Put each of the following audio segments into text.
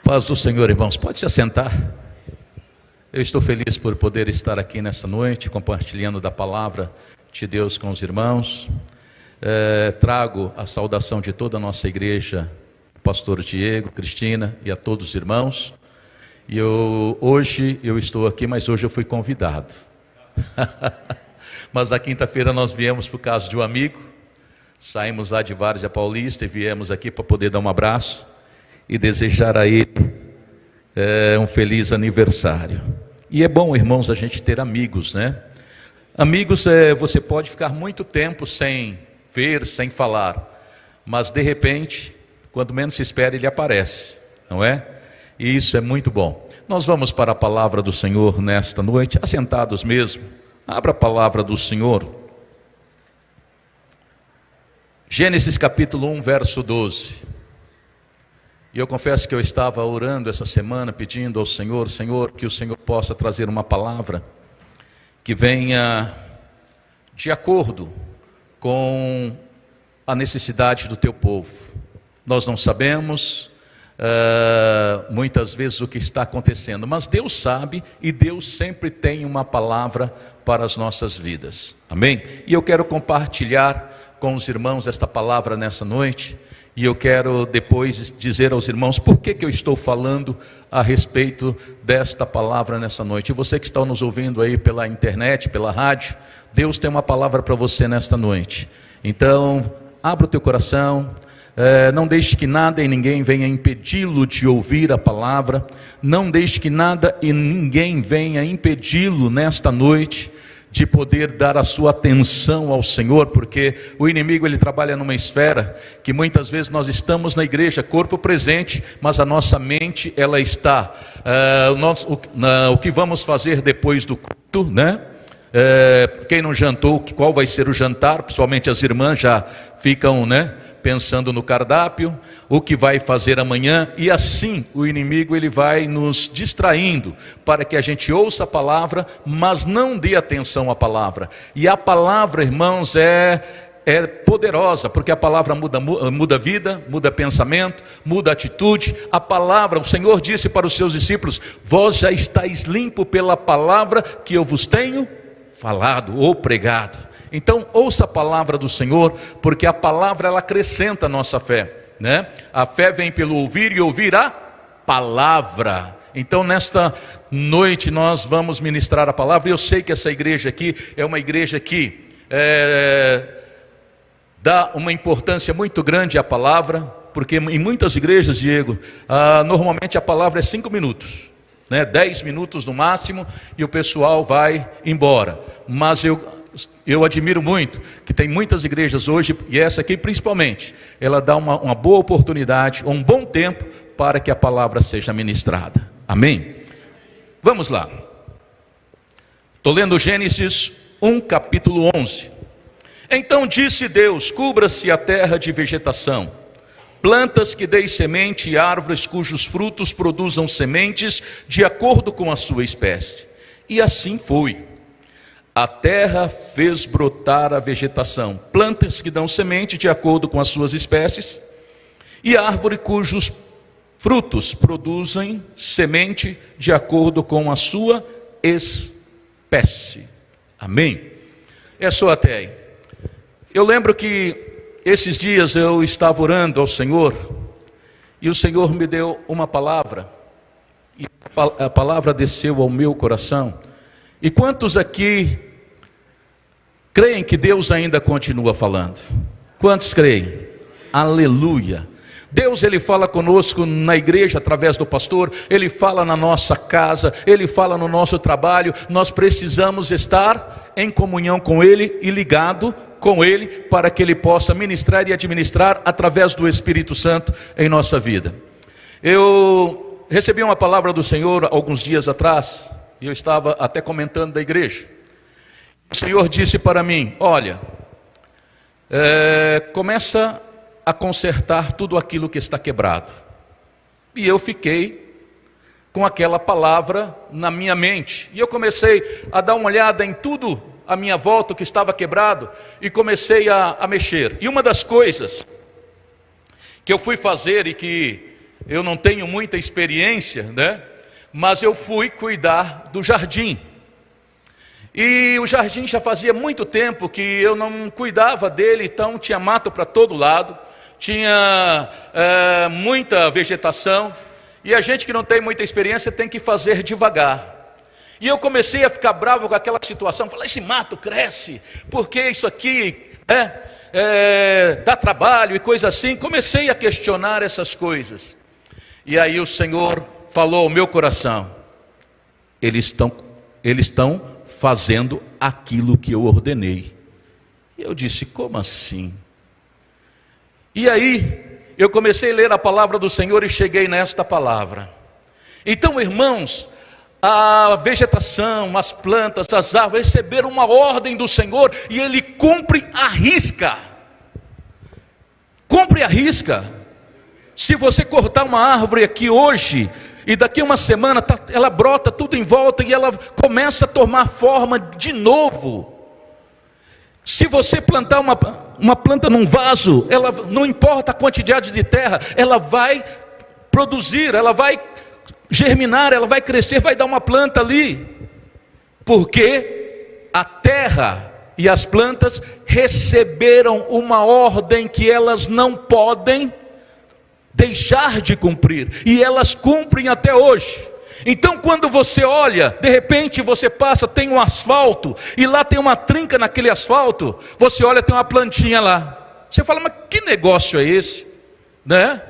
Paz do Senhor, irmãos. Pode se assentar. Eu estou feliz por poder estar aqui nessa noite, compartilhando da palavra de Deus com os irmãos. Trago a saudação de toda a nossa igreja, pastor Diego, Cristina e a todos os irmãos. E hoje eu estou aqui, mas hoje eu fui convidado. Mas na quinta-feira nós viemos por causa de um amigo. Saímos lá de Várzea Paulista e viemos aqui para poder dar um abraço e desejar a ele um feliz aniversário. E é bom, irmãos, a gente ter amigos, né? Amigos, você pode ficar muito tempo sem ver, sem falar, mas de repente, quando menos se espera, ele aparece, não é? E isso é muito bom. Nós vamos para a palavra do Senhor nesta noite, assentados mesmo. Abra a palavra do Senhor. Gênesis capítulo 1, verso 12. E eu confesso que eu estava orando essa semana, pedindo ao Senhor, Senhor, que o Senhor possa trazer uma palavra que venha de acordo com a necessidade do teu povo. Nós não sabemos muitas vezes o que está acontecendo, mas Deus sabe e Deus sempre tem uma palavra para as nossas vidas. Amém? E eu quero compartilhar com os irmãos esta palavra nessa noite. E eu quero depois dizer aos irmãos por que eu estou falando a respeito desta palavra nessa noite. E você que está nos ouvindo aí pela internet, pela rádio, Deus tem uma palavra para você nesta noite. Então, abra o teu coração, não deixe que nada e ninguém venha impedi-lo de ouvir a palavra. Não deixe que nada e ninguém venha impedi-lo nesta noite de poder dar a sua atenção ao Senhor, porque o inimigo ele trabalha numa esfera que muitas vezes nós estamos na igreja, corpo presente, mas a nossa mente ela está, o que vamos fazer depois do culto, né? Quem não jantou, qual vai ser o jantar? Principalmente as irmãs já ficam, né, pensando no cardápio, o que vai fazer amanhã, e assim o inimigo ele vai nos distraindo para que a gente ouça a palavra, mas não dê atenção à palavra. E a palavra, irmãos, é poderosa, porque a palavra muda vida, muda pensamento, muda atitude. A palavra, o Senhor disse para os seus discípulos: vós já estáis limpo pela palavra que eu vos tenho falado ou pregado. Então ouça a palavra do Senhor, porque a palavra ela acrescenta a nossa fé, né? A fé vem pelo ouvir e ouvir a palavra. Então nesta noite nós vamos ministrar a palavra. Eu sei que essa igreja aqui é uma igreja que dá uma importância muito grande à palavra, porque em muitas igrejas, Diego, normalmente a palavra é 5 minutos, né? 10 minutos no máximo, e o pessoal vai embora. Mas eu admiro muito que tem muitas igrejas hoje, e essa aqui principalmente, ela dá uma boa oportunidade, um bom tempo para que a palavra seja ministrada. Amém? Vamos lá. Estou lendo Gênesis 1, capítulo 11. Então disse Deus: cubra-se a terra de vegetação, plantas que deem semente e árvores cujos frutos produzam sementes de acordo com a sua espécie. E assim foi. A terra fez brotar a vegetação, plantas que dão semente de acordo com as suas espécies, e árvore cujos frutos produzem semente de acordo com a sua espécie. Amém? É só até aí. Eu lembro que esses dias eu estava orando ao Senhor, e o Senhor me deu uma palavra, e a palavra desceu ao meu coração. E quantos aqui creem que Deus ainda continua falando? Quantos creem? Aleluia! Deus ele fala conosco na igreja através do pastor, ele fala na nossa casa, ele fala no nosso trabalho. Nós precisamos estar em comunhão com ele e ligado com ele, para que ele possa ministrar e administrar através do Espírito Santo em nossa vida. Eu recebi uma palavra do Senhor alguns dias atrás, e eu estava até comentando da igreja. O Senhor disse para mim: olha, começa a consertar tudo aquilo que está quebrado. E eu fiquei com aquela palavra na minha mente, e eu comecei a dar uma olhada em tudo à minha volta que estava quebrado, e comecei a mexer. E uma das coisas que eu fui fazer e que eu não tenho muita experiência, né? Mas eu fui cuidar do jardim. E o jardim já fazia muito tempo que eu não cuidava dele, então tinha mato para todo lado, tinha muita vegetação, e a gente que não tem muita experiência tem que fazer devagar. E eu comecei a ficar bravo com aquela situação, falar, esse mato cresce, porque isso aqui dá trabalho e coisa assim. Comecei a questionar essas coisas. E aí o Senhor falou ao meu coração, eles estão fazendo aquilo que eu ordenei. E eu disse, como assim? E aí eu comecei a ler a palavra do Senhor e cheguei nesta palavra. Então, irmãos, a vegetação, as plantas, as árvores receberam uma ordem do Senhor e Ele cumpre à risca. Cumpre à risca. Se você cortar uma árvore aqui hoje, e daqui a uma semana ela brota tudo em volta e ela começa a tomar forma de novo. Se você plantar uma planta num vaso, ela, não importa a quantidade de terra, ela vai produzir, ela vai germinar, ela vai crescer, vai dar uma planta ali. Porque a terra e as plantas receberam uma ordem que elas não podem deixar de cumprir, e elas cumprem até hoje. Então quando você olha, de repente você passa, tem um asfalto, e lá tem uma trinca naquele asfalto, você olha, tem uma plantinha lá, você fala, mas que negócio é esse? Né?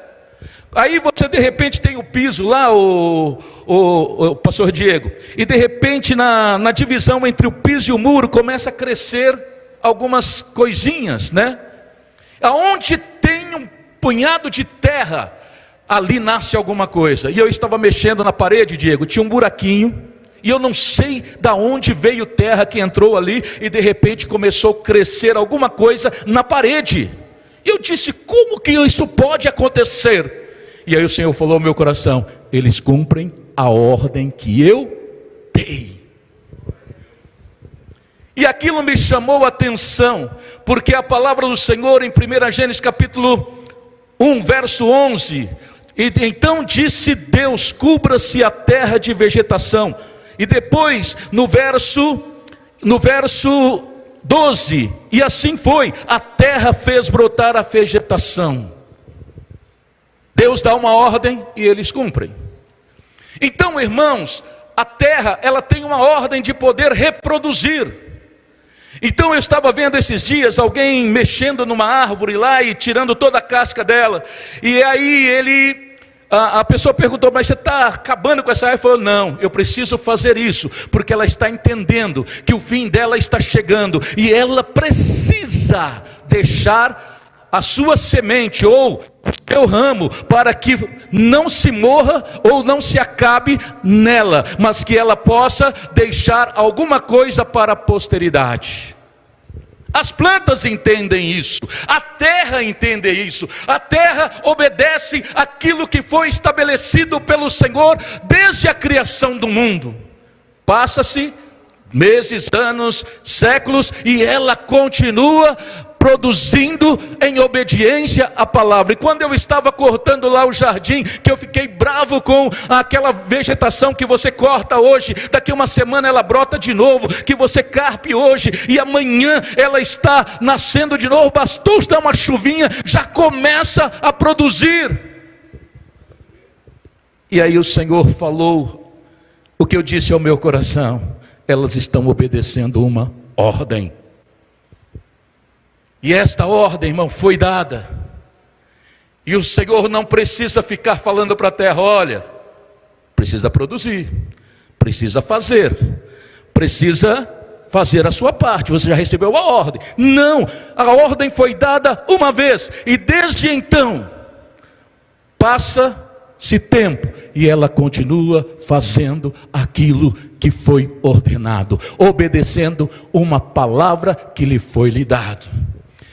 Aí você de repente tem o piso lá, o pastor Diego, e de repente na divisão entre o piso e o muro, começa a crescer algumas coisinhas, né? Aonde tem um punhado de terra, ali nasce alguma coisa. E eu estava mexendo na parede, Diego, tinha um buraquinho, e eu não sei da onde veio terra que entrou ali, e de repente começou a crescer alguma coisa na parede. E eu disse, como que isso pode acontecer? E aí o Senhor falou ao meu coração, eles cumprem a ordem que eu dei. E aquilo me chamou a atenção, porque a palavra do Senhor em 1 Gênesis capítulo 1, verso 11, e então disse Deus, cubra-se a terra de vegetação. E depois no verso 12, e assim foi, a terra fez brotar a vegetação. Deus dá uma ordem e eles cumprem. Então, irmãos, a terra, ela tem uma ordem de poder reproduzir. Então eu estava vendo esses dias alguém mexendo numa árvore lá e tirando toda a casca dela. E aí a pessoa perguntou, mas você está acabando com essa árvore? Ele falou, não, eu preciso fazer isso, porque ela está entendendo que o fim dela está chegando. E ela precisa deixar a sua semente ou o seu ramo, para que não se morra ou não se acabe nela, mas que ela possa deixar alguma coisa para a posteridade. As plantas entendem isso, a terra entende isso, a terra obedece aquilo que foi estabelecido pelo Senhor desde a criação do mundo. Passa-se meses, anos, séculos, e ela continua produzindo em obediência à palavra. E quando eu estava cortando lá o jardim, que eu fiquei bravo com aquela vegetação que você corta hoje, daqui uma semana ela brota de novo, que você carpe hoje, e amanhã ela está nascendo de novo, bastou dar uma chuvinha, já começa a produzir. E aí o Senhor falou o que eu disse ao meu coração, elas estão obedecendo uma ordem. E esta ordem, irmão, foi dada. E o Senhor não precisa ficar falando para a terra, olha, precisa produzir, precisa fazer a sua parte, você já recebeu a ordem. Não, a ordem foi dada uma vez, e desde então, passa-se tempo, e ela continua fazendo aquilo que foi ordenado, obedecendo uma palavra que lhe foi lhe dado.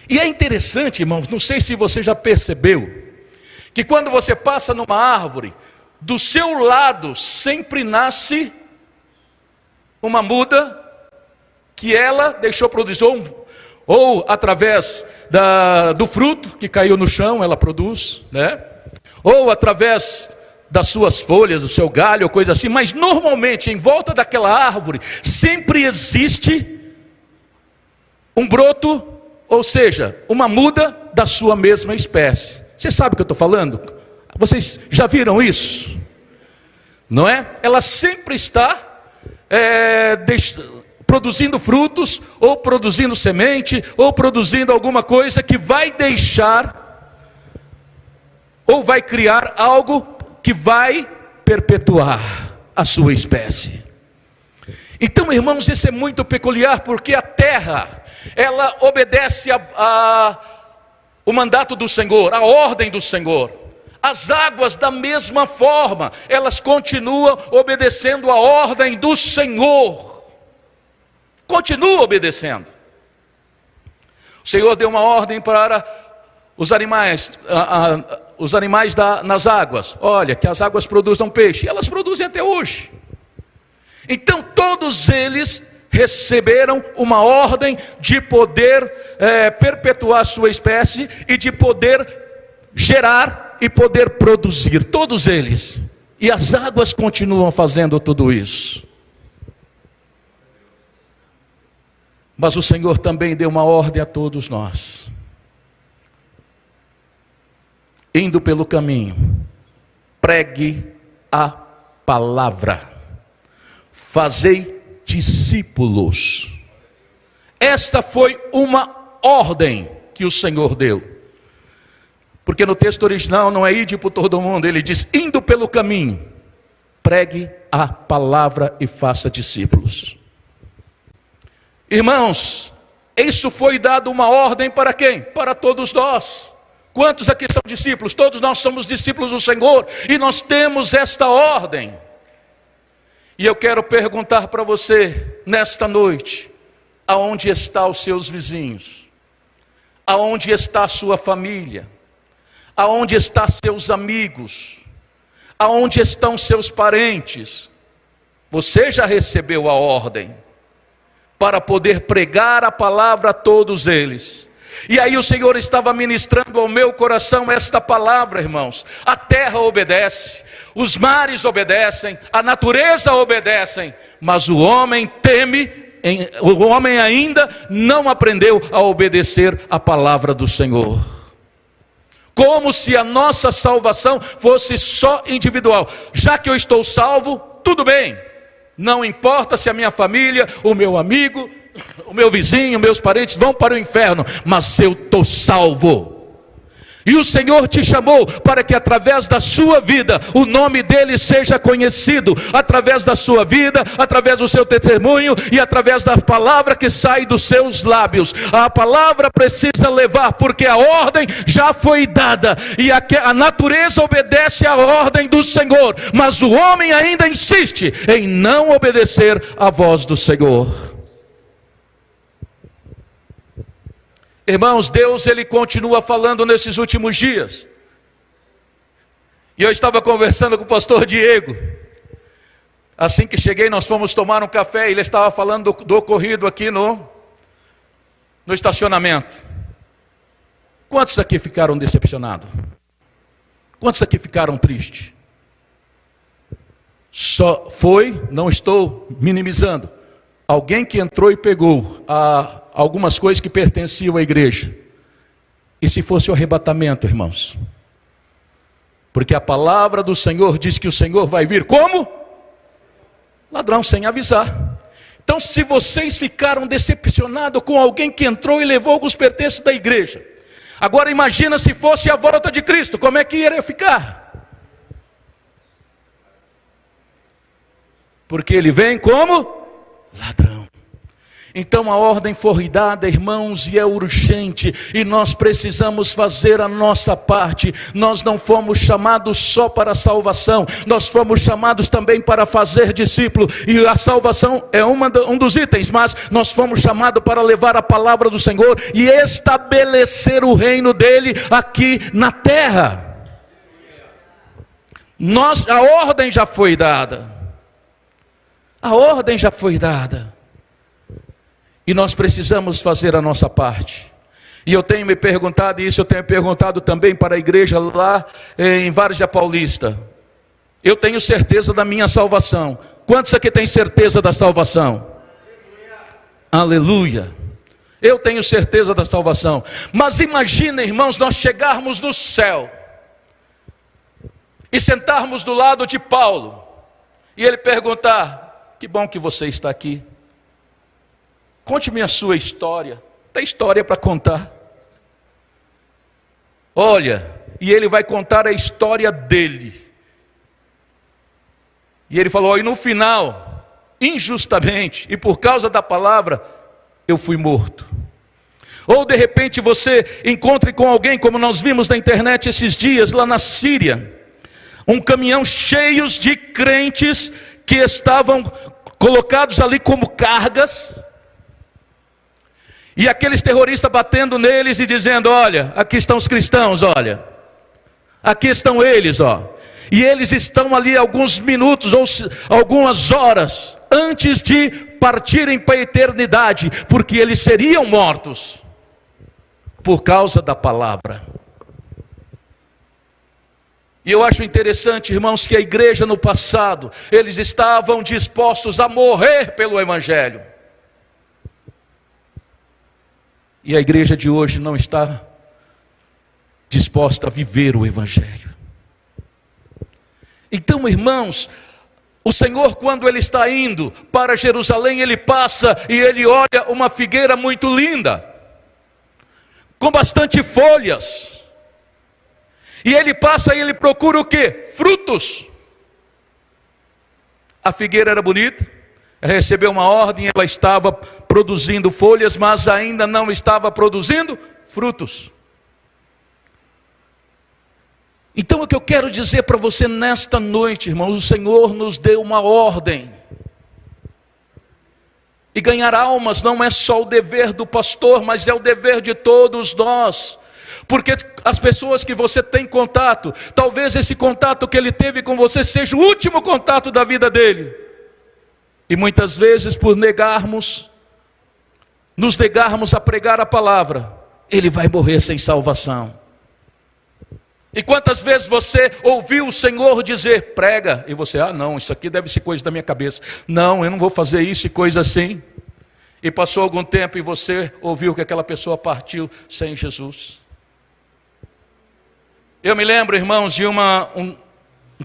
E é interessante, irmãos, não sei se você já percebeu, que quando você passa numa árvore, do seu lado sempre nasce uma muda, que ela deixou produzir, ou através do fruto que caiu no chão, ela produz, né? ou através das suas folhas, do seu galho, ou coisa assim, mas normalmente em volta daquela árvore sempre existe um broto, ou seja, uma muda da sua mesma espécie. Você sabe o que eu estou falando? Vocês já viram isso? Não é? Ela sempre está produzindo frutos, ou produzindo semente, ou produzindo alguma coisa que vai deixar, ou vai criar algo que vai perpetuar a sua espécie. Então, irmãos, isso é muito peculiar, porque a terra, ela obedece o mandato do Senhor, a ordem do Senhor. As águas, da mesma forma, elas continuam obedecendo a ordem do Senhor. Continua obedecendo. O Senhor deu uma ordem para os animais, nas águas. Olha, que as águas produzam peixe. E elas produzem até hoje. Então todos eles receberam uma ordem de poder perpetuar a sua espécie e de poder gerar e poder produzir. Todos eles. E as águas continuam fazendo tudo isso. Mas o Senhor também deu uma ordem a todos nós. Indo pelo caminho, pregue a palavra, fazei discípulos. Esta foi uma ordem que o Senhor deu. Porque no texto original não é ide por todo mundo, ele diz indo pelo caminho, pregue a palavra e faça discípulos. Irmãos, isso foi dado uma ordem para quem? Para todos nós. Quantos aqui são discípulos? Todos nós somos discípulos do Senhor e nós temos esta ordem. E eu quero perguntar para você nesta noite: aonde estão os seus vizinhos? Aonde está a sua família? Aonde estão seus amigos? Aonde estão seus parentes? Você já recebeu a ordem para poder pregar a palavra a todos eles. E aí o Senhor estava ministrando ao meu coração esta palavra, irmãos. A terra obedece, os mares obedecem, a natureza obedecem, mas o homem teme, o homem ainda não aprendeu a obedecer a palavra do Senhor. Como se a nossa salvação fosse só individual. Já que eu estou salvo, tudo bem. Não importa se a minha família, o meu amigo, o meu vizinho, meus parentes vão para o inferno, mas eu estou salvo. E o Senhor te chamou para que através da sua vida o nome dele seja conhecido, através da sua vida, através do seu testemunho e através da palavra que sai dos seus lábios. A palavra precisa levar, porque a ordem já foi dada e a natureza obedece à ordem do Senhor, mas o homem ainda insiste em não obedecer à voz do Senhor. Irmãos, Deus ele continua falando nesses últimos dias. E eu estava conversando com o pastor Diego. Assim que cheguei, nós fomos tomar um café e ele estava falando do ocorrido aqui no estacionamento. Quantos aqui ficaram decepcionados? Quantos aqui ficaram tristes? Só foi, não estou minimizando, alguém que entrou e pegou algumas coisas que pertenciam à igreja. E se fosse o arrebatamento, irmãos? Porque a palavra do Senhor diz que o Senhor vai vir como? Ladrão sem avisar. Então, se vocês ficaram decepcionados com alguém que entrou e levou os pertences da igreja, agora imagina se fosse a volta de Cristo, como é que iria ficar? Porque ele vem como? Ladrão. Então a ordem foi dada, irmãos, e é urgente, e nós precisamos fazer a nossa parte. Nós não fomos chamados só para a salvação, nós fomos chamados também para fazer discípulo, e a salvação é um dos itens, mas nós fomos chamados para levar a palavra do Senhor e estabelecer o reino dele aqui na terra. A ordem já foi dada, a ordem já foi dada. E nós precisamos fazer a nossa parte. E eu tenho me perguntado, e isso eu tenho perguntado também para a igreja lá em Várzea Paulista. Eu tenho certeza da minha salvação. Quantos aqui têm certeza da salvação? Aleluia. Eu tenho certeza da salvação. Mas imagina, irmãos, nós chegarmos no céu e sentarmos do lado de Paulo e ele perguntar: que bom que você está aqui. Conte-me a sua história. Tem história para contar. Olha, e ele vai contar a história dele. E ele falou: e no final, injustamente, e por causa da palavra, eu fui morto. Ou de repente você encontre com alguém, como nós vimos na internet esses dias, lá na Síria, um caminhão cheio de crentes que estavam colocados ali como cargas, e aqueles terroristas batendo neles e dizendo: olha, aqui estão os cristãos, olha, aqui estão eles, ó. E eles estão ali alguns minutos ou algumas horas antes de partirem para a eternidade, porque eles seriam mortos por causa da palavra. E eu acho interessante, irmãos, que a igreja no passado, eles estavam dispostos a morrer pelo evangelho. E a igreja de hoje não está disposta a viver o evangelho. Então, irmãos, o Senhor, quando Ele está indo para Jerusalém, Ele passa e Ele olha uma figueira muito linda, com bastante folhas. E Ele passa e Ele procura o quê? Frutos. A figueira era bonita, recebeu uma ordem, ela estava produzindo folhas, mas ainda não estava produzindo frutos. Então o que eu quero dizer para você nesta noite, irmãos, o Senhor nos deu uma ordem. E ganhar almas não é só o dever do pastor, mas é o dever de todos nós. Porque as pessoas que você tem contato, talvez esse contato que ele teve com você seja o último contato da vida dele. E muitas vezes, por nos negarmos a pregar a palavra, ele vai morrer sem salvação. E quantas vezes você ouviu o Senhor dizer: prega, e você: não, isso aqui deve ser coisa da minha cabeça, não, eu não vou fazer isso e coisa assim. E passou algum tempo e você ouviu que aquela pessoa partiu sem Jesus. Eu me lembro, irmãos, de um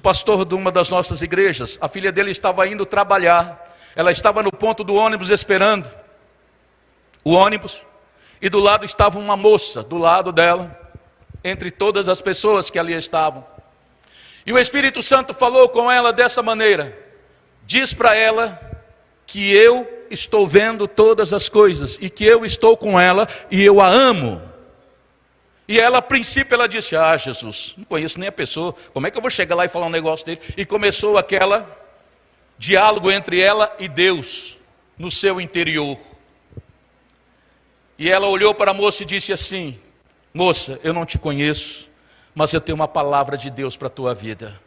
pastor de uma das nossas igrejas. A filha dele estava indo trabalhar, ela estava no ponto do ônibus esperando o ônibus, e do lado estava uma moça, do lado dela, entre todas as pessoas que ali estavam. E o Espírito Santo falou com ela dessa maneira: diz para ela que eu estou vendo todas as coisas, e que eu estou com ela, e eu a amo. E ela, a princípio, ela disse: Jesus, não conheço nem a pessoa, como é que eu vou chegar lá e falar um negócio dele? E começou aquela diálogo entre ela e Deus, no seu interior. E ela olhou para a moça e disse assim: moça, eu não te conheço, mas eu tenho uma palavra de Deus para a tua vida.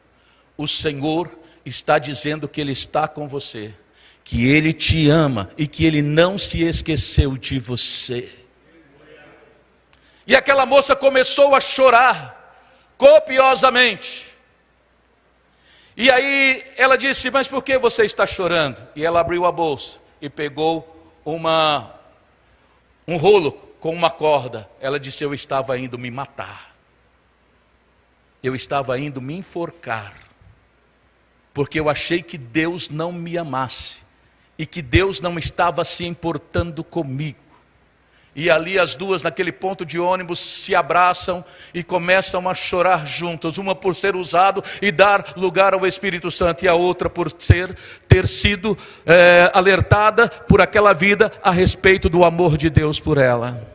O Senhor está dizendo que Ele está com você, que Ele te ama e que Ele não se esqueceu de você. E aquela moça começou a chorar copiosamente. E aí ela disse: mas por que você está chorando? E ela abriu a bolsa e pegou um rolo com uma corda. Ela disse: eu estava indo me matar, eu estava indo me enforcar, porque eu achei que Deus não me amasse, e que Deus não estava se importando comigo. E ali as duas, naquele ponto de ônibus, se abraçam e começam a chorar juntas, uma por ser usado e dar lugar ao Espírito Santo, e a outra por ter sido alertada por aquela vida a respeito do amor de Deus por ela.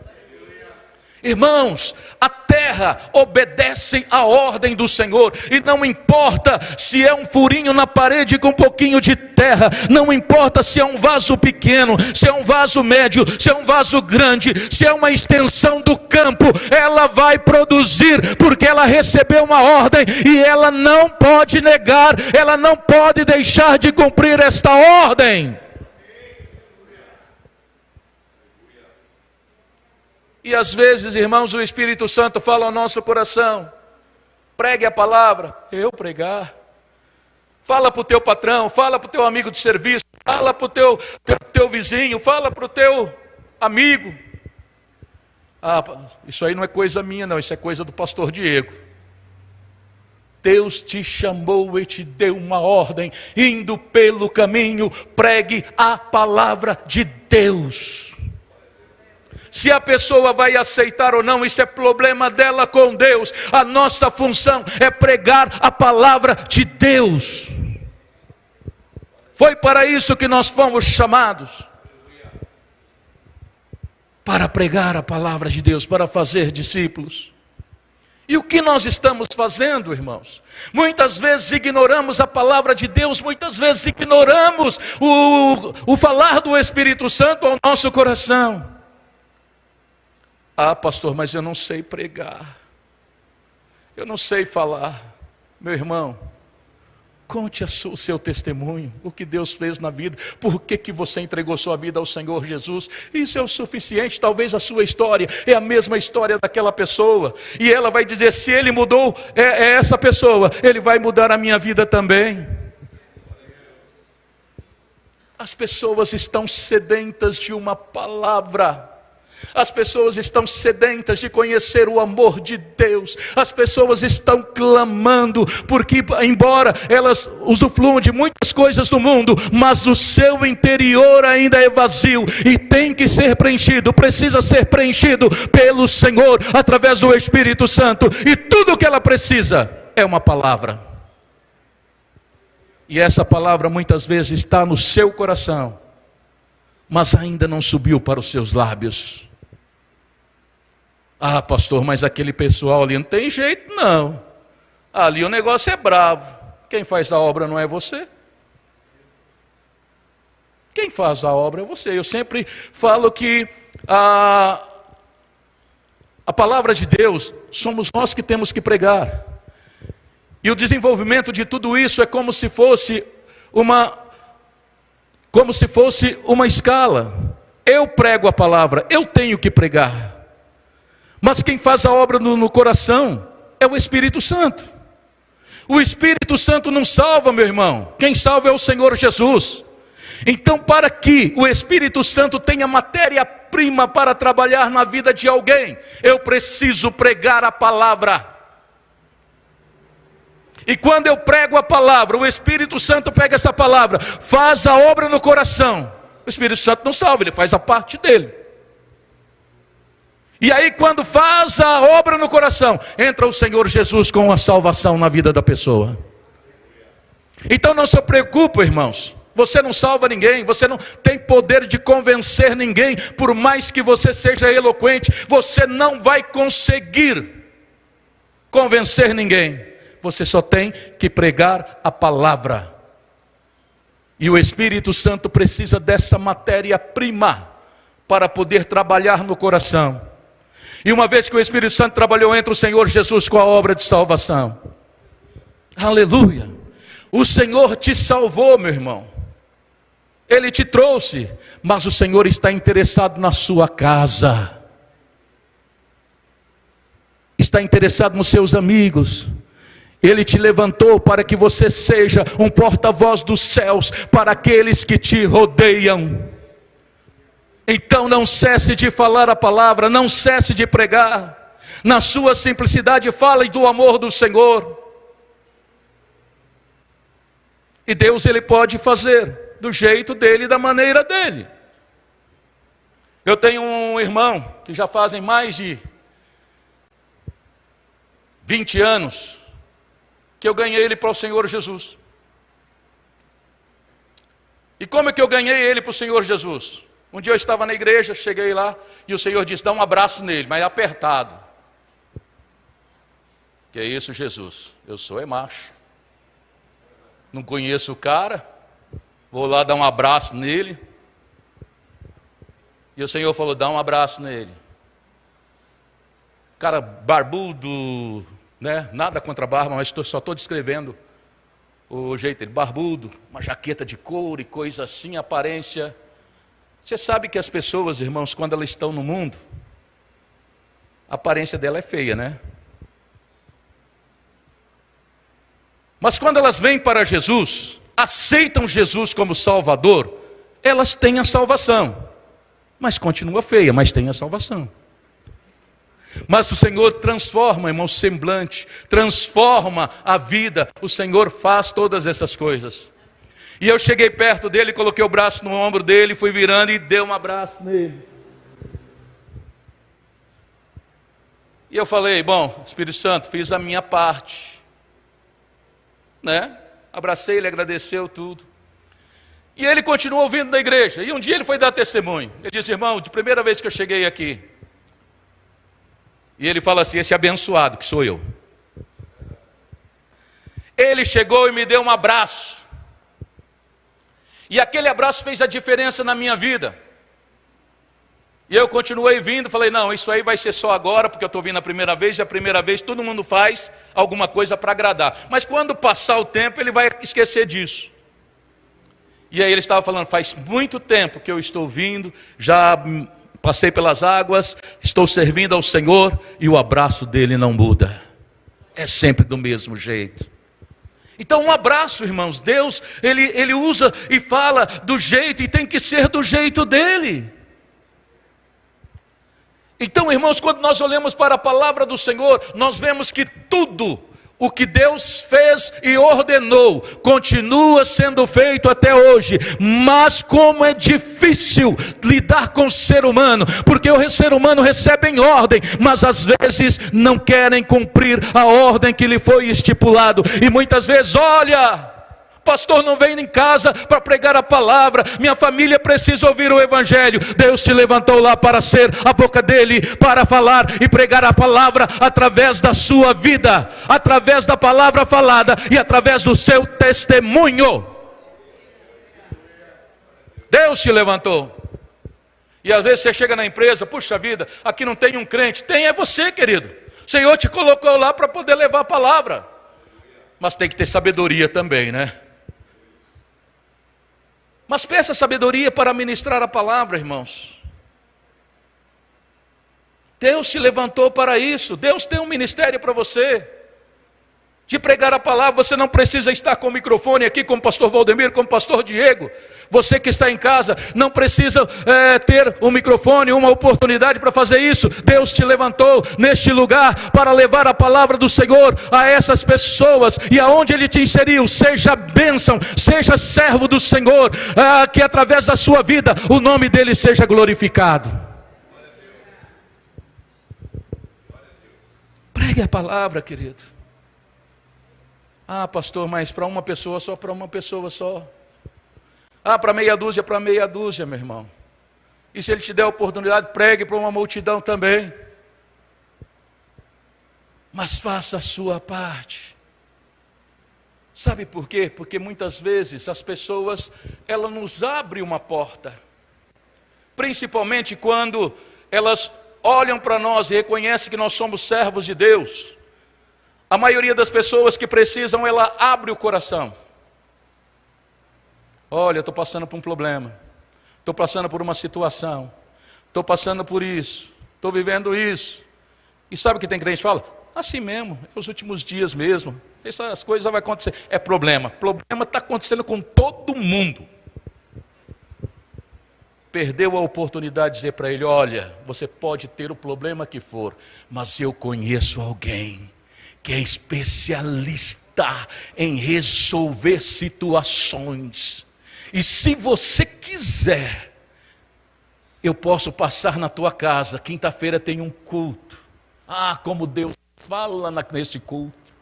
Irmãos, a terra obedece à ordem do Senhor, e não importa se é um furinho na parede com um pouquinho de terra, não importa se é um vaso pequeno, se é um vaso médio, se é um vaso grande, se é uma extensão do campo, ela vai produzir, porque ela recebeu uma ordem, e ela não pode negar, ela não pode deixar de cumprir esta ordem. E às vezes, irmãos, o Espírito Santo fala ao nosso coração: pregue a palavra. Eu pregar? Fala para o teu patrão, fala para o teu amigo de serviço, fala para o teu vizinho, fala para o teu amigo. Ah, isso aí não é coisa minha não, isso é coisa do pastor Diego. Deus te chamou e te deu uma ordem: indo pelo caminho, pregue a palavra de Deus. Se a pessoa vai aceitar ou não, isso é problema dela com Deus. A nossa função é pregar a palavra de Deus. Foi para isso que nós fomos chamados. Para pregar a palavra de Deus, para fazer discípulos. E o que nós estamos fazendo, irmãos? Muitas vezes ignoramos a palavra de Deus, muitas vezes ignoramos o falar do Espírito Santo ao nosso coração. Ah, pastor, mas eu não sei pregar, eu não sei falar. Meu irmão, conte o seu testemunho, o que Deus fez na vida, por que você entregou sua vida ao Senhor Jesus. Isso é o suficiente. Talvez a sua história é a mesma história daquela pessoa, e ela vai dizer: se ele mudou essa pessoa, ele vai mudar a minha vida também. As pessoas estão sedentas de uma palavra. As pessoas estão sedentas de conhecer o amor de Deus. As pessoas estão clamando, porque embora elas usufruam de muitas coisas do mundo, mas o seu interior ainda é vazio e tem que ser preenchido, precisa ser preenchido pelo Senhor, através do Espírito Santo. E tudo o que ela precisa é uma palavra. E essa palavra muitas vezes está no seu coração, mas ainda não subiu para os seus lábios. Ah, pastor, mas aquele pessoal ali não tem jeito não. Ali o negócio é bravo. Quem faz a obra não é você. Quem faz a obra é você. Eu sempre falo que a palavra de Deus somos nós que temos que pregar. E o desenvolvimento de tudo isso é como se fosse uma escala. Eu prego a palavra, eu tenho que pregar. Mas quem faz a obra no coração é o Espírito Santo. O Espírito Santo não salva, meu irmão. Quem salva é o Senhor Jesus. Então, para que o Espírito Santo tenha matéria-prima para trabalhar na vida de alguém, eu preciso pregar a palavra. E quando eu prego a palavra, o Espírito Santo pega essa palavra, faz a obra no coração. O Espírito Santo não salva, ele faz a parte dele. E aí, quando faz a obra no coração, entra o Senhor Jesus com a salvação na vida da pessoa. Então não se preocupe, irmãos. Você não salva ninguém, você não tem poder de convencer ninguém. Por mais que você seja eloquente, você não vai conseguir convencer ninguém. Você só tem que pregar a palavra. E o Espírito Santo precisa dessa matéria-prima para poder trabalhar no coração. E uma vez que o Espírito Santo trabalhou, entra o Senhor Jesus com a obra de salvação. Aleluia! O Senhor te salvou, meu irmão. Ele te trouxe, mas o Senhor está interessado na sua casa. Está interessado nos seus amigos. Ele te levantou para que você seja um porta-voz dos céus para aqueles que te rodeiam. Então não cesse de falar a palavra, não cesse de pregar. Na sua simplicidade, fale do amor do Senhor. E Deus, Ele pode fazer do jeito dele, da maneira dele. Eu tenho um irmão que já fazem mais de 20 anos que eu ganhei ele para o Senhor Jesus. E como é que eu ganhei ele para o Senhor Jesus? Um dia eu estava na igreja, cheguei lá e o Senhor disse: dá um abraço nele, mas apertado. Que é isso, Jesus? Eu sou macho. Não conheço o cara, vou lá dar um abraço nele. E o Senhor falou: dá um abraço nele. Cara barbudo, né? Nada contra a barba, mas só estou descrevendo o jeito dele. Barbudo, uma jaqueta de couro e coisa assim, aparência. Você sabe que as pessoas, irmãos, quando elas estão no mundo, A aparência dela é feia, né? Mas quando elas vêm para Jesus, aceitam Jesus como Salvador, elas têm a salvação. Mas continua feia, mas tem a salvação. Mas o Senhor transforma, irmão, o semblante, transforma a vida. O Senhor faz todas essas coisas. E eu cheguei perto dele, coloquei o braço no ombro dele, fui virando e dei um abraço nele. E eu falei, bom, Espírito Santo, fiz a minha parte. Né? Abracei, ele agradeceu tudo. E ele continuou ouvindo na igreja. E um dia ele foi dar testemunho. Ele disse, irmão, de primeira vez que eu cheguei aqui. E ele fala assim, esse abençoado que sou eu. Ele chegou e me deu um abraço. E aquele abraço fez a diferença na minha vida. E eu continuei vindo, falei, não, isso aí vai ser só agora, porque eu estou vindo a primeira vez, e a primeira vez todo mundo faz alguma coisa para agradar. Mas quando passar o tempo, ele vai esquecer disso. E aí ele estava falando, faz muito tempo que eu estou vindo, já passei pelas águas, estou servindo ao Senhor, e o abraço dele não muda. É sempre do mesmo jeito. Então um abraço, irmãos, Deus, ele usa e fala do jeito, e tem que ser do jeito dele. Então, irmãos, quando nós olhamos para a palavra do Senhor, nós vemos que tudo o que Deus fez e ordenou continua sendo feito até hoje. Mas como é difícil lidar com o ser humano, porque o ser humano recebe em ordem, mas às vezes não querem cumprir a ordem que lhe foi estipulado. E muitas vezes, olha, pastor não vem em casa para pregar a palavra, minha família precisa ouvir o evangelho. Deus te levantou lá para ser a boca dele, para falar e pregar a palavra através da sua vida, através da palavra falada e através do seu testemunho. Deus te levantou. E às vezes você chega na empresa, puxa vida, aqui não tem um crente. Tem, é você, querido. O Senhor te colocou lá para poder levar a palavra. Mas tem que ter sabedoria também, né? Mas peça sabedoria para ministrar a palavra, irmãos. Deus te levantou para isso. Deus tem um ministério para você, de pregar a palavra. Você não precisa estar com o microfone aqui como o pastor Valdemir, como o pastor Diego. Você que está em casa não precisa ter um microfone, uma oportunidade para fazer isso. Deus te levantou neste lugar para levar a palavra do Senhor a essas pessoas. E aonde Ele te inseriu, seja bênção, seja servo do Senhor, que através da sua vida o nome dEle seja glorificado. Pregue a palavra, querido. Ah, pastor, mas para uma pessoa só, para uma pessoa só. Ah, para meia dúzia, meu irmão. E se Ele te der a oportunidade, pregue para uma multidão também. Mas faça a sua parte. Sabe por quê? Porque muitas vezes as pessoas, elas nos abrem uma porta. Principalmente quando elas olham para nós e reconhecem que nós somos servos de Deus. A maioria das pessoas que precisam, ela abre o coração. Olha, estou passando por um problema. Estou passando por uma situação. Estou passando por isso. Estou vivendo isso. E sabe o que tem crente que fala? Assim mesmo, é os últimos dias mesmo. Essas coisas vão acontecer. É problema. Problema está acontecendo com todo mundo. Perdeu a oportunidade de dizer para ele, olha, você pode ter o problema que for, mas eu conheço alguém que é especialista em resolver situações. E se você quiser, eu posso passar na tua casa. Quinta-feira tem um culto. Ah, como Deus fala nesse culto.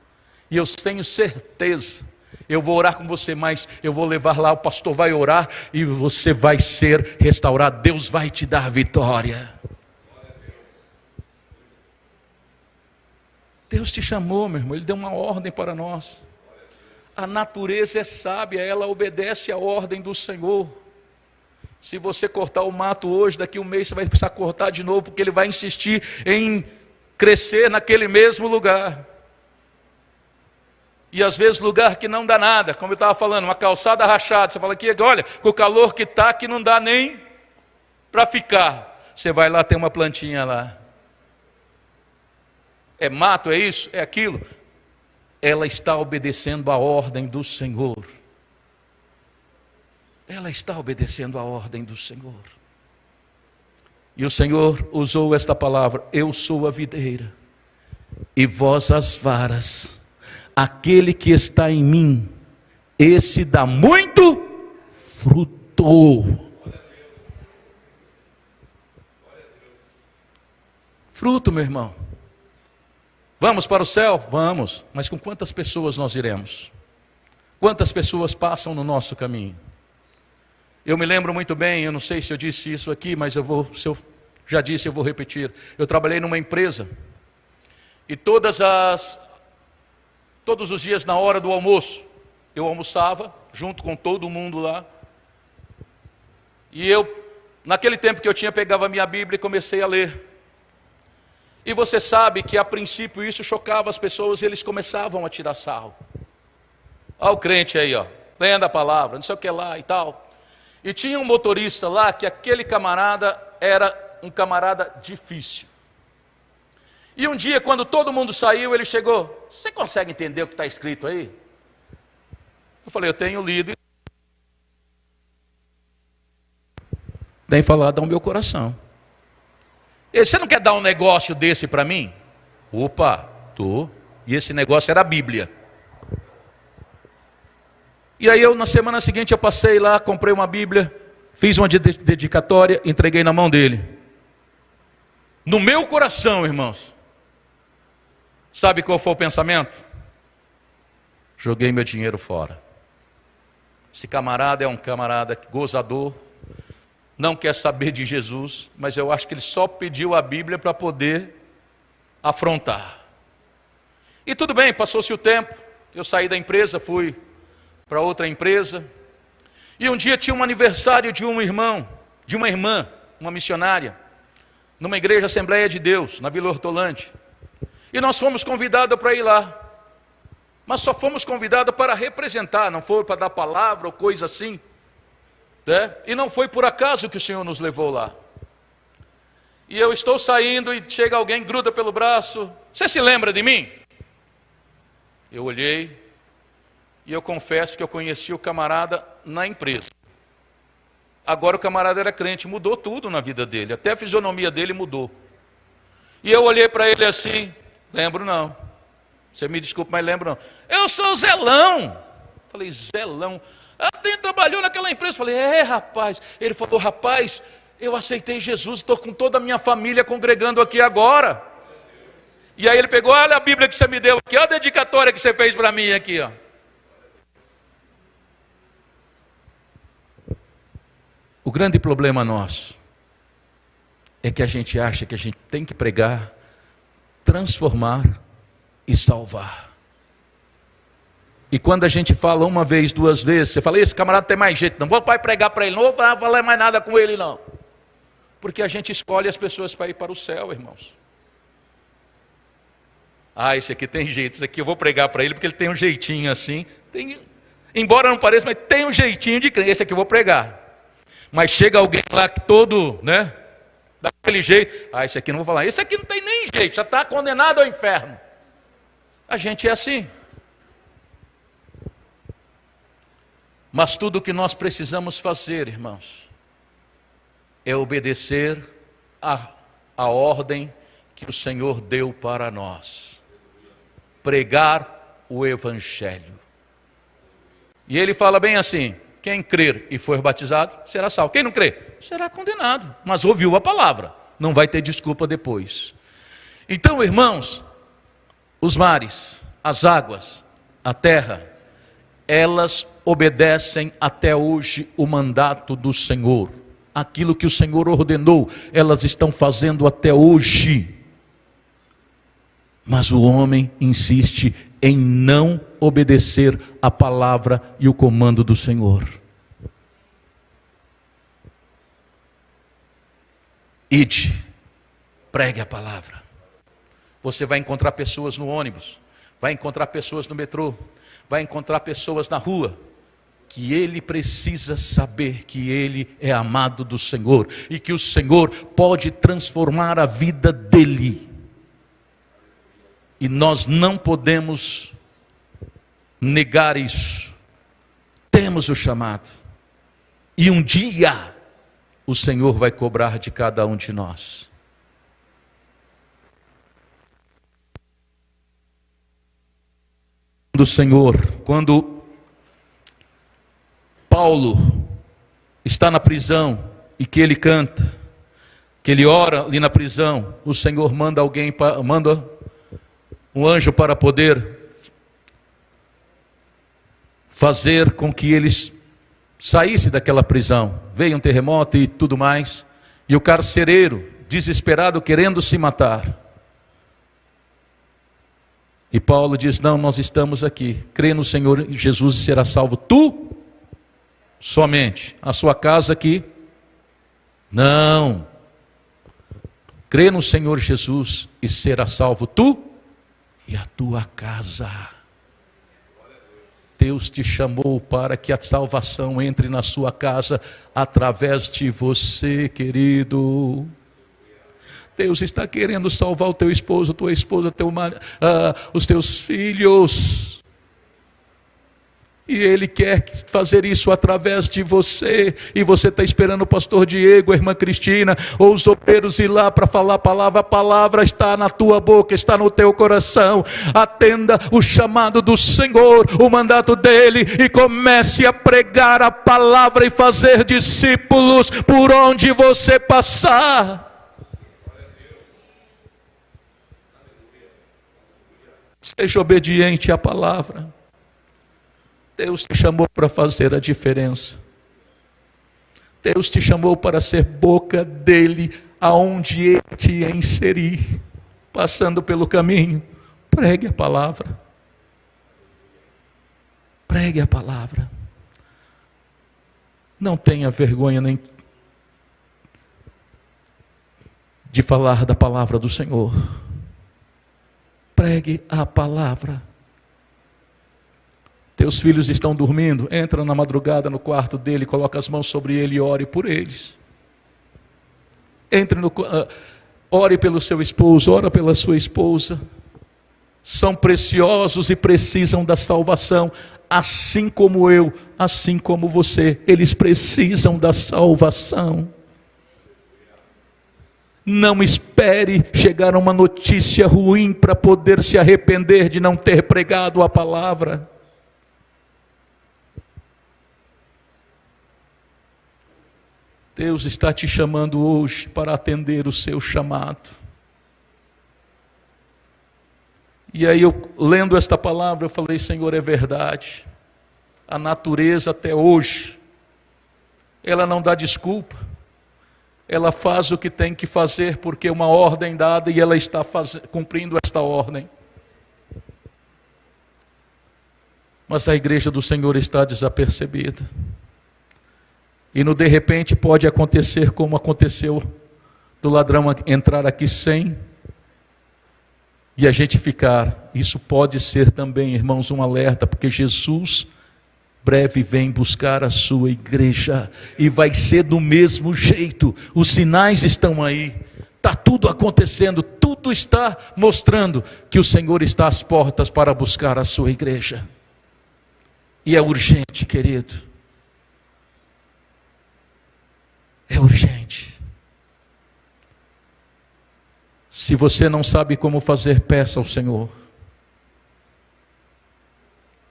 E eu tenho certeza, eu vou orar com você, mas eu vou levar lá, o pastor vai orar e você vai ser restaurado. Deus vai te dar vitória. Deus te chamou, meu irmão, Ele deu uma ordem para nós. A natureza é sábia, ela obedece à ordem do Senhor. Se você cortar o mato hoje, daqui a um mês você vai precisar cortar de novo, porque Ele vai insistir em crescer naquele mesmo lugar. E às vezes lugar que não dá nada, como eu estava falando, uma calçada rachada, você fala aqui, olha, com o calor que está, que não dá nem para ficar. Você vai lá, tem uma plantinha lá. é mato, é isso, é aquilo. Ela está obedecendo a ordem do Senhor. Ela está obedecendo a ordem do Senhor. E o Senhor usou esta palavra: eu sou a videira, e vós as varas. Aquele que está em mim, esse dá muito fruto. Fruto, meu irmão. Vamos para o céu? Vamos. Mas com quantas pessoas nós iremos? Quantas pessoas passam no nosso caminho? Eu me lembro muito bem, eu não sei se eu disse isso aqui, mas se eu já disse, eu vou repetir. Eu trabalhei numa empresa e todos os dias na hora do almoço, eu almoçava junto com todo mundo lá. E naquele tempo que eu tinha, pegava a minha Bíblia e comecei a ler. E você sabe que a princípio isso chocava as pessoas e eles começavam a tirar sarro. Olha o crente aí, ó, lendo a palavra, não sei o que lá e tal. E tinha um motorista lá que aquele camarada era um camarada difícil. E um dia, quando todo mundo saiu, ele chegou: você consegue entender o que está escrito aí? Eu falei: eu tenho lido. Tem falado ao meu coração. Você não quer dar um negócio desse para mim? Opa, tô. E esse negócio era a Bíblia. E aí na semana seguinte eu passei lá, comprei uma Bíblia, fiz uma dedicatória, entreguei na mão dele. No meu coração, irmãos, sabe qual foi o pensamento? Joguei meu dinheiro fora. Esse camarada é um camarada gozador, não quer saber de Jesus, mas eu acho que ele só pediu a Bíblia para poder afrontar. E tudo bem, passou-se o tempo, eu saí da empresa, fui para outra empresa, e um dia tinha um aniversário de um irmão, de uma irmã, uma missionária, numa igreja Assembleia de Deus, na Vila Hortolândia, e nós fomos convidados para ir lá, mas só fomos convidados para representar, não foi para dar palavra ou coisa assim, né? E não foi por acaso que o Senhor nos levou lá. E eu estou saindo e chega alguém, gruda pelo braço: você se lembra de mim? Eu olhei e eu confesso que eu conheci o camarada na empresa. Agora o camarada era crente, mudou tudo na vida dele, até a fisionomia dele mudou. E eu olhei para ele assim: lembro não, você me desculpa, mas lembro não. Eu sou o Zelão. Falei: Zelão? Até trabalhou naquela empresa. Falei: rapaz. Ele falou: rapaz, eu aceitei Jesus, estou com toda a minha família congregando aqui agora. E aí ele pegou: olha a Bíblia que você me deu aqui, olha a dedicatória que você fez para mim aqui, ó. O grande problema nosso é que a gente acha que a gente tem que pregar, transformar e salvar. E quando a gente fala uma vez, duas vezes, você fala: esse camarada tem mais jeito, não vou pregar para ele, não vou falar mais nada com ele não. Porque a gente escolhe as pessoas para ir para o céu, irmãos. Esse aqui tem jeito, esse aqui eu vou pregar para ele porque ele tem um jeitinho assim, embora não pareça, mas tem um jeitinho de crente, esse aqui eu vou pregar. Mas chega alguém lá que todo, né, daquele jeito: esse aqui não vou falar, esse aqui não tem nem jeito, já está condenado ao inferno. A gente é assim. Mas tudo o que nós precisamos fazer, irmãos, é obedecer a ordem que o Senhor deu para nós: pregar o Evangelho. E ele fala bem assim: quem crer e for batizado será salvo, quem não crer será condenado, mas ouviu a palavra, não vai ter desculpa depois. Então, irmãos, os mares, as águas, a terra, elas obedecem até hoje o mandato do Senhor. Aquilo que o Senhor ordenou, elas estão fazendo até hoje. Mas o homem insiste em não obedecer a palavra e o comando do Senhor. Ide, pregue a palavra. Você vai encontrar pessoas no ônibus, vai encontrar pessoas no metrô, vai encontrar pessoas na rua, que ele precisa saber que ele é amado do Senhor e que o Senhor pode transformar a vida dele. E nós não podemos negar isso. Temos o chamado. E um dia o Senhor vai cobrar de cada um de nós. Do Senhor, quando Paulo está na prisão e que ele canta, que ele ora ali na prisão, o Senhor manda manda um anjo para poder fazer com que eles saísse daquela prisão. Veio um terremoto e tudo mais, e o carcereiro, desesperado, querendo se matar. E Paulo diz: não, nós estamos aqui, crê no Senhor Jesus e será salvo tu somente, a sua casa aqui, não, crê no Senhor Jesus e será salvo tu e a tua casa. Deus te chamou para que a salvação entre na sua casa através de você, querido. Deus está querendo salvar o teu esposo, tua esposa, os teus filhos. E Ele quer fazer isso através de você. E você está esperando o pastor Diego, a irmã Cristina, ou os obreiros ir lá para falar a palavra. A palavra está na tua boca, está no teu coração. Atenda o chamado do Senhor, o mandato dEle, e comece a pregar a palavra e fazer discípulos por onde você passar. Seja obediente à palavra. Deus te chamou para fazer a diferença. Deus te chamou para ser boca dele, aonde ele te inserir. Passando pelo caminho, pregue a palavra. Pregue a palavra. Não tenha vergonha nem de falar da palavra do Senhor. Pregue a palavra. Teus filhos estão dormindo, entra na madrugada no quarto dele, coloca as mãos sobre ele e ore por eles. Ore pelo seu esposo, ora pela sua esposa. São preciosos e precisam da salvação, assim como eu, assim como você. Eles precisam da salvação. Não espere chegar uma notícia ruim para poder se arrepender de não ter pregado a palavra. Deus está te chamando hoje para atender o seu chamado. E aí eu, lendo esta palavra, eu falei: Senhor, é verdade. A natureza até hoje, ela não dá desculpa. Ela faz o que tem que fazer, porque é uma ordem dada e ela está cumprindo esta ordem. Mas a igreja do Senhor está desapercebida. E no de repente pode acontecer como aconteceu do ladrão entrar aqui sem e a gente ficar. Isso pode ser também, irmãos, um alerta, porque Jesus breve vem buscar a sua igreja e vai ser do mesmo jeito. Os sinais estão aí, está tudo acontecendo, tudo está mostrando que o Senhor está às portas para buscar a sua igreja. E é urgente, querido. É urgente. Se você não sabe como fazer, peça ao Senhor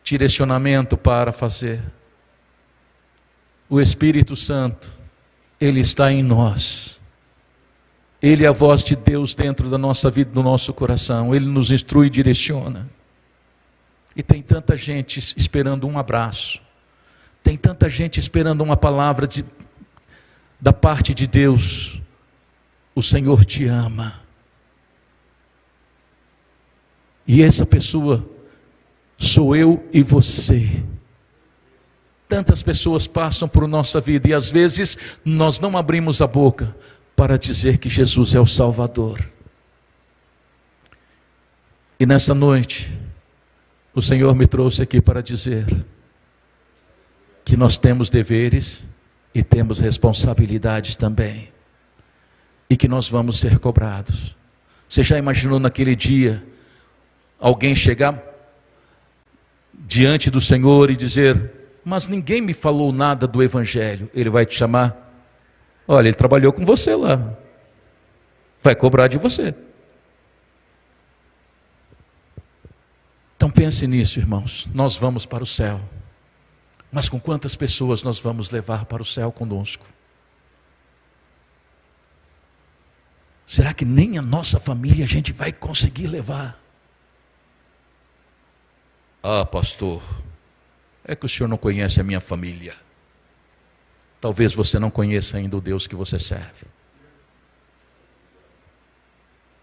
direcionamento para fazer. O Espírito Santo, Ele está em nós. Ele é a voz de Deus dentro da nossa vida, do nosso coração. Ele nos instrui e direciona. E tem tanta gente esperando um abraço. Tem tanta gente esperando uma palavra da parte de Deus. O Senhor te ama. E essa pessoa sou eu e você. Tantas pessoas passam por nossa vida e às vezes nós não abrimos a boca para dizer que Jesus é o Salvador. E nessa noite, o Senhor me trouxe aqui para dizer que nós temos deveres e temos responsabilidades também, e que nós vamos ser cobrados. Você já imaginou naquele dia alguém chegar diante do Senhor e dizer: mas ninguém me falou nada do Evangelho, Ele vai te chamar: olha, ele trabalhou com você lá, vai cobrar de você. Então pense nisso, irmãos. Nós vamos para o céu, mas com quantas pessoas nós vamos levar para o céu conosco? Será que nem a nossa família a gente vai conseguir levar? Ah, pastor, é que o senhor não conhece a minha família. Talvez você não conheça ainda o Deus que você serve.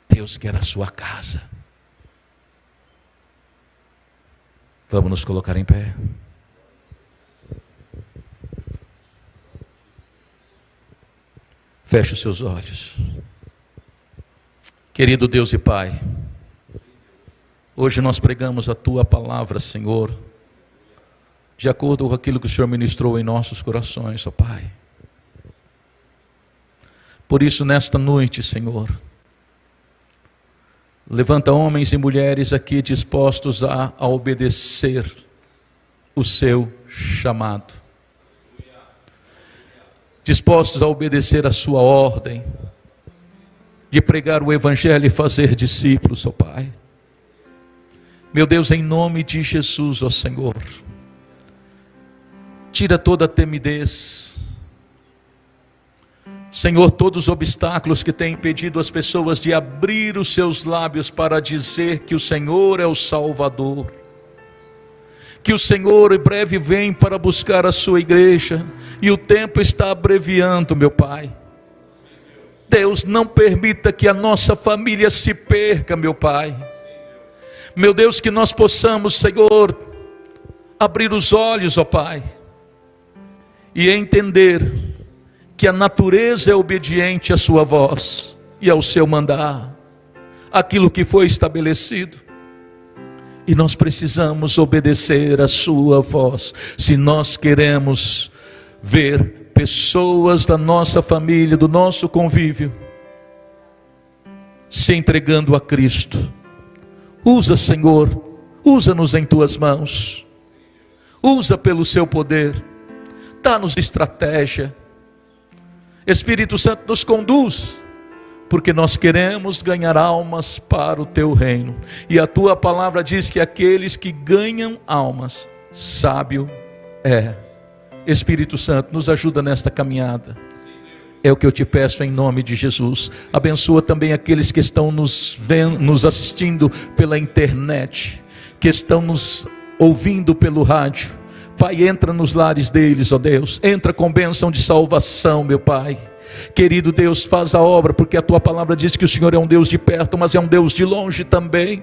Deus quer a sua casa. Vamos nos colocar em pé. Feche os seus olhos. Querido Deus e Pai, hoje nós pregamos a Tua palavra, Senhor, de acordo com aquilo que o Senhor ministrou em nossos corações, ó Pai. Por isso, nesta noite, Senhor, levanta homens e mulheres aqui dispostos a obedecer o seu chamado, dispostos a obedecer a sua ordem, de pregar o Evangelho e fazer discípulos, ó Pai. Meu Deus, em nome de Jesus, ó Senhor, tira toda a timidez, Senhor, todos os obstáculos que têm impedido as pessoas de abrir os seus lábios para dizer que o Senhor é o Salvador, que o Senhor em breve vem para buscar a sua igreja, e o tempo está abreviando, meu Pai. Deus, não permita que a nossa família se perca, meu Pai. Meu Deus, que nós possamos, Senhor, abrir os olhos, ó Pai, e entender que a natureza é obediente à sua voz e ao seu mandar, aquilo que foi estabelecido, e nós precisamos obedecer à sua voz, se nós queremos ver pessoas da nossa família, do nosso convívio, se entregando a Cristo. Usa, Senhor, usa-nos em Tuas mãos, usa pelo Seu poder, dá-nos estratégia. Espírito Santo, nos conduz, porque nós queremos ganhar almas para o Teu reino, e a Tua palavra diz que aqueles que ganham almas, sábio é. Espírito Santo, nos ajuda nesta caminhada, é o que eu te peço em nome de Jesus. Abençoa também aqueles que estão nos assistindo pela internet, que estão nos ouvindo pelo rádio. Pai, entra nos lares deles, ó Deus, entra com bênção de salvação, meu Pai. Querido Deus, faz a obra, porque a Tua palavra diz que o Senhor é um Deus de perto, mas é um Deus de longe também.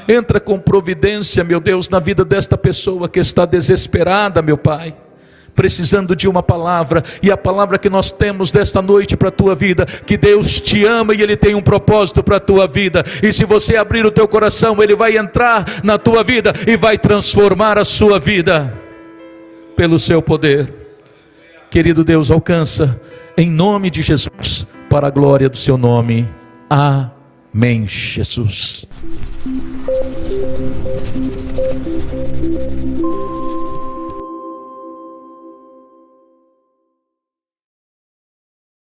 Entra com providência, meu Deus, na vida desta pessoa que está desesperada, meu Pai, precisando de uma palavra, e a palavra que nós temos desta noite para a tua vida, que Deus te ama e Ele tem um propósito para a tua vida, e se você abrir o teu coração, Ele vai entrar na tua vida e vai transformar a sua vida pelo seu poder. Querido Deus, alcança em nome de Jesus, para a glória do seu nome. Amém, Jesus.